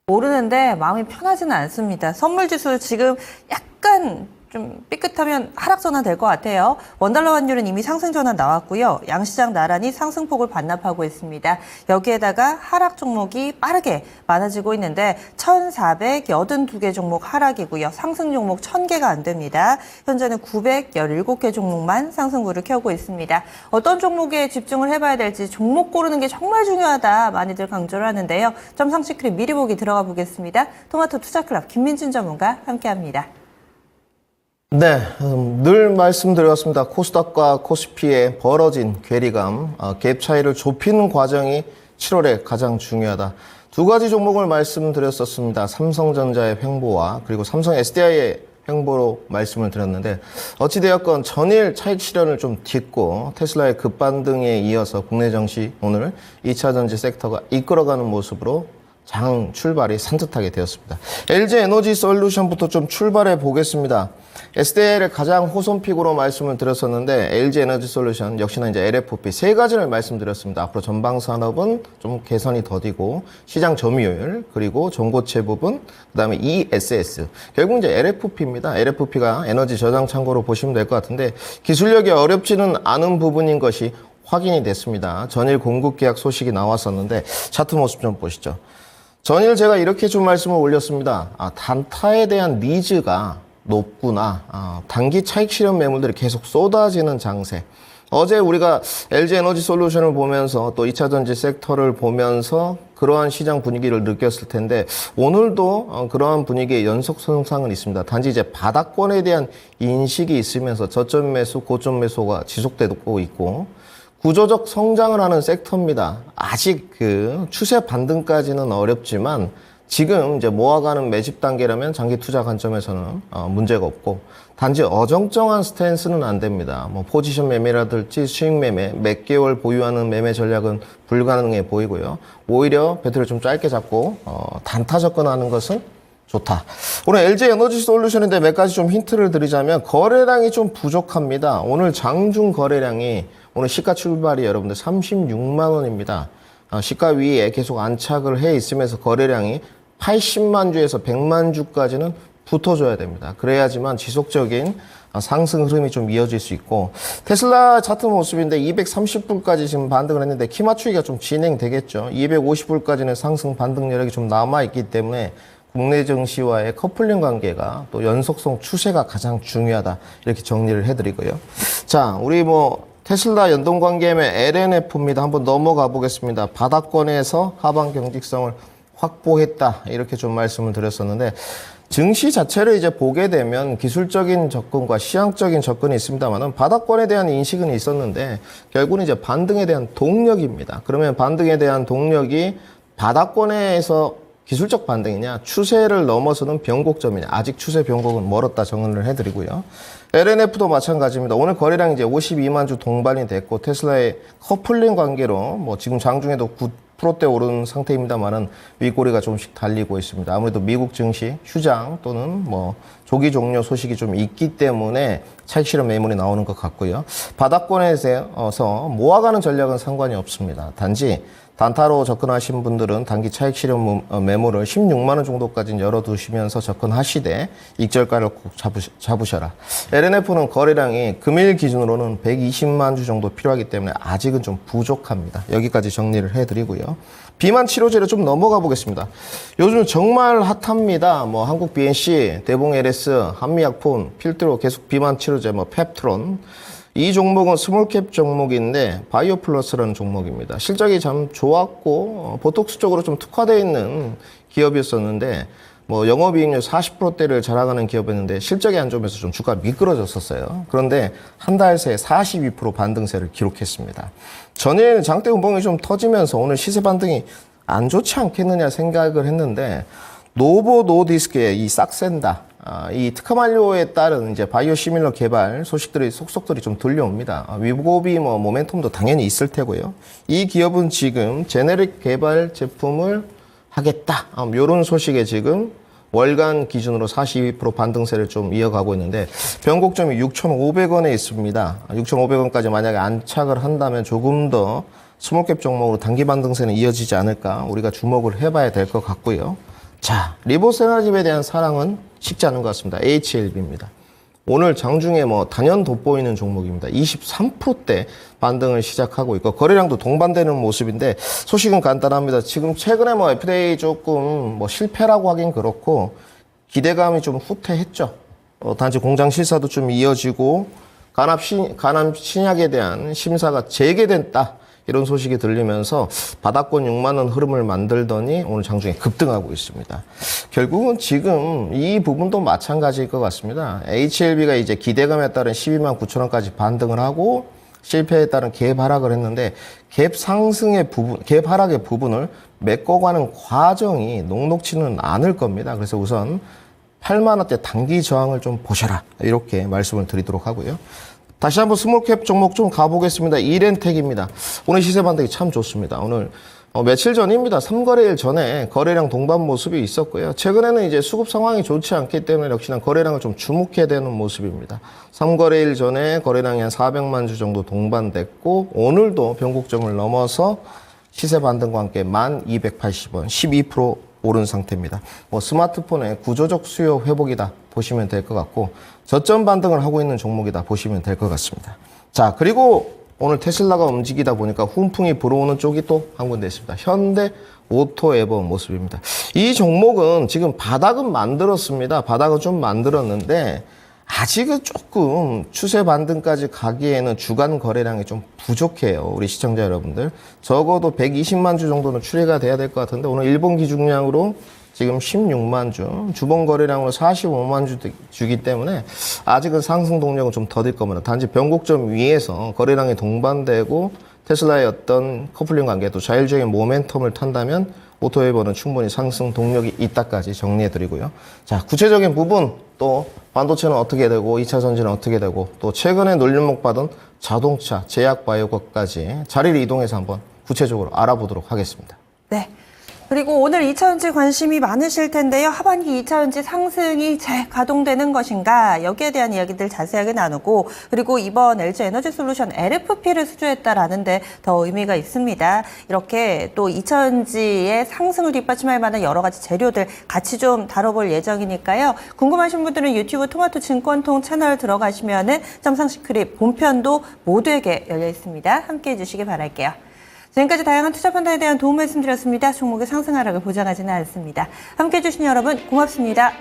오르는데 마음이 편하지는 않습니다. 선물지수 지금 약간 좀 삐끗하면 하락전환 될 것 같아요. 원달러 환율은 이미 상승 전환 나왔고요. 양시장 나란히 상승폭을 반납하고 있습니다. 여기에다가 하락 종목이 빠르게 많아지고 있는데 1,482개 종목 하락이고요. 상승 종목 1,000개가 안 됩니다. 현재는 917개 종목만 상승구를 켜고 있습니다. 어떤 종목에 집중을 해봐야 될지 종목 고르는 게 정말 중요하다 많이들 강조를 하는데요. 점상시크릿 미리 보기 들어가 보겠습니다. 토마토 투자클럽 김민준 전문가 함께합니다. 네, 늘 말씀드렸습니다. 코스닥과 코스피의 벌어진 괴리감, 갭 차이를 좁히는 과정이 7월에 가장 중요하다. 두 가지 종목을 말씀드렸었습니다. 삼성전자의 횡보와 그리고 삼성 SDI의 횡보로 말씀을 드렸는데 어찌되었건 전일 차익 실현을 좀 딛고 테슬라의 급반등에 이어서 국내 증시 오늘 2차 전지 섹터가 이끌어가는 모습으로 장 출발이 산뜻하게 되었습니다. LG 에너지 솔루션부터 좀 출발해 보겠습니다. SDI를 가장 호손픽으로 말씀을 드렸었는데 LG 에너지 솔루션 역시나 이제 LFP 세 가지를 말씀드렸습니다. 앞으로 전방 산업은 좀 개선이 더디고 시장 점유율 그리고 전고체 부분 그다음에 ESS 결국 이제 LFP입니다. LFP가 에너지 저장 창고로 보시면 될 것 같은데 기술력이 어렵지는 않은 부분인 것이 확인이 됐습니다. 전일 공급 계약 소식이 나왔었는데 차트 모습 좀 보시죠. 전일 제가 이렇게 좀 말씀을 올렸습니다. 단타에 대한 니즈가 높구나. 단기 차익 실현 매물들이 계속 쏟아지는 장세. 어제 우리가 LG 에너지 솔루션을 보면서 또 2차 전지 섹터를 보면서 그러한 시장 분위기를 느꼈을 텐데 오늘도 그러한 분위기의 연속 성장은 있습니다. 단지 이제 바닥권에 대한 인식이 있으면서 저점 매수, 고점 매수가 지속되고 있고 구조적 성장을 하는 섹터입니다. 아직 그 추세 반등까지는 어렵지만 지금 이제 모아가는 매집 단계라면 장기 투자 관점에서는 문제가 없고 단지 어정쩡한 스탠스는 안 됩니다. 뭐 포지션 매매라든지 수익 매매, 몇 개월 보유하는 매매 전략은 불가능해 보이고요. 오히려 배틀을 좀 짧게 잡고 단타 접근하는 것은 좋다. 오늘 LG 에너지 솔루션인데 몇 가지 좀 힌트를 드리자면 거래량이 좀 부족합니다. 오늘 장중 거래량이 오늘 시가 출발이 여러분들 36만 원입니다. 시가 위에 계속 안착을 해 있으면서 거래량이 80만 주에서 100만 주까지는 붙어줘야 됩니다. 그래야지만 지속적인 상승 흐름이 좀 이어질 수 있고 테슬라 차트 모습인데 230불까지 지금 반등을 했는데 키 맞추기가 좀 진행되겠죠. 250불까지는 상승 반등 여력이 좀 남아있기 때문에 국내 증시와의 커플링 관계가 또 연속성 추세가 가장 중요하다. 이렇게 정리를 해드리고요. 자, 우리 테슬라 연동 관계매 LNF입니다. 한번 넘어가 보겠습니다. 바닥권에서 하방 경직성을 확보했다. 이렇게 좀 말씀을 드렸었는데 증시 자체를 이제 보게 되면 기술적인 접근과 시향적인 접근이 있습니다만은 바닥권에 대한 인식은 있었는데 결국은 이제 반등에 대한 동력입니다. 그러면 반등에 대한 동력이 바닥권에서 기술적 반등이냐 추세를 넘어서는 변곡점이냐 아직 추세 변곡은 멀었다 정리를 해드리고요. LNF도 마찬가지입니다. 오늘 거래량 이제 52만 주 동반이 됐고 테슬라의 커플링 관계로 지금 장중에도 9%대 오른 상태입니다만은 윗꼬리가 조금씩 달리고 있습니다. 아무래도 미국 증시 휴장 또는 조기 종료 소식이 좀 있기 때문에 차익 실현 매물이 나오는 것 같고요. 바닥권에서 모아가는 전략은 상관이 없습니다. 단지 단타로 접근하신 분들은 단기 차익 실현 매물을 16만 원 정도까지 열어두시면서 접근하시되 익절가를 꼭 잡으셔라. LNF는 거래량이 금일 기준으로는 120만 주 정도 필요하기 때문에 아직은 좀 부족합니다. 여기까지 정리를 해드리고요. 비만 치료제를 좀 넘어가 보겠습니다. 요즘 정말 핫합니다. 한국 BNC, 대봉 LS, 한미약품, 필드로 계속 비만 치료제, 펩트론. 이 종목은 스몰캡 종목인데 바이오 플러스라는 종목입니다. 실적이 참 좋았고 보톡스 쪽으로 좀 특화되어 있는 기업이었었는데 영업이익률 40%대를 자랑하는 기업이었는데 실적이 안 좋으면서 좀 주가가 미끄러졌었어요. 그런데 한 달 새에 42% 반등세를 기록했습니다. 전일 장대 운봉이 좀 터지면서 오늘 시세 반등이 안 좋지 않겠느냐 생각을 했는데 노보 노디스크의 이 싹센다 이 특허 만료에 따른 이제 바이오 시밀러 개발 속속들이 좀 들려옵니다. 위고비 모멘텀도 당연히 있을 테고요. 이 기업은 지금 제네릭 개발 제품을 하겠다. 이런 소식에 지금 월간 기준으로 42% 반등세를 좀 이어가고 있는데 변곡점이 6,500원에 있습니다. 6,500원까지 만약에 안착을 한다면 조금 더 스몰캡 종목으로 단기 반등세는 이어지지 않을까 우리가 주목을 해봐야 될 것 같고요. 자, 리보세라짐에 대한 사랑은 식지 않은 것 같습니다. HLB입니다. 오늘 장중에 단연 돋보이는 종목입니다. 23%대 반등을 시작하고 있고 거래량도 동반되는 모습인데 소식은 간단합니다. 지금 최근에 FDA 조금 실패라고 하긴 그렇고 기대감이 좀 후퇴했죠. 단지 공장 실사도 좀 이어지고 간암 신약에 대한 심사가 재개됐다. 이런 소식이 들리면서 바닥권 6만 원 흐름을 만들더니 오늘 장중에 급등하고 있습니다. 결국은 지금 이 부분도 마찬가지일 것 같습니다. HLB가 이제 기대감에 따른 12만 9천 원까지 반등을 하고 실패에 따른 갭 하락을 했는데 갭 상승의 부분, 갭 하락의 부분을 메꿔가는 과정이 녹록치는 않을 겁니다. 그래서 우선 8만 원대 단기 저항을 좀 보셔라. 이렇게 말씀을 드리도록 하고요. 다시 한번 스몰캡 종목 좀 가보겠습니다. 이렌텍입니다. 오늘 시세 반등이 참 좋습니다. 오늘 며칠 전입니다. 3거래일 전에 거래량 동반 모습이 있었고요. 최근에는 이제 수급 상황이 좋지 않기 때문에 역시나 거래량을 좀 주목해야 되는 모습입니다. 3거래일 전에 거래량이 한 400만 주 정도 동반됐고 오늘도 변곡점을 넘어서 시세 반등과 함께 1280원, 12% 오른 상태입니다. 스마트폰의 구조적 수요 회복이다 보시면 될 것 같고 저점 반등을 하고 있는 종목이다 보시면 될 것 같습니다. 자, 그리고 오늘 테슬라가 움직이다 보니까 훈풍이 불어오는 쪽이 또 한 군데 있습니다. 현대 오토에버 모습입니다. 이 종목은 지금 바닥은 만들었습니다. 바닥은 좀 만들었는데 아직은 조금 추세 반등까지 가기에는 주간 거래량이 좀 부족해요. 우리 시청자 여러분들. 적어도 120만 주 정도는 출회가 돼야 될 것 같은데 오늘 일본 기준량으로 지금 16만 주, 주봉 거래량으로 45만 주기 때문에 아직은 상승 동력은 좀 더딜 겁니다. 단지 변곡점 위에서 거래량이 동반되고 테슬라의 어떤 커플링 관계 또 자율적인 모멘텀을 탄다면 오토웨버는 충분히 상승 동력이 있다까지 정리해드리고요. 자, 구체적인 부분 또 반도체는 어떻게 되고 2차 전지는 어떻게 되고 또 최근에 놀림목 받은 자동차, 제약 바이오까지 자리를 이동해서 한번 구체적으로 알아보도록 하겠습니다. 네. 그리고 오늘 2차전지 관심이 많으실 텐데요. 하반기 2차전지 상승이 재가동되는 것인가 여기에 대한 이야기들 자세하게 나누고 그리고 이번 LG에너지솔루션 LFP를 수주했다라는 데 더 의미가 있습니다. 이렇게 또 2차전지의 상승을 뒷받침할 만한 여러 가지 재료들 같이 좀 다뤄볼 예정이니까요. 궁금하신 분들은 유튜브 토마토 증권통 채널 들어가시면은 점상시크릿 본편도 모두에게 열려 있습니다. 함께 해주시기 바랄게요. 지금까지 다양한 투자 판단에 대한 도움 말씀드렸습니다. 종목의 상승 하락을 보장하지는 않습니다. 함께해 주신 여러분 고맙습니다.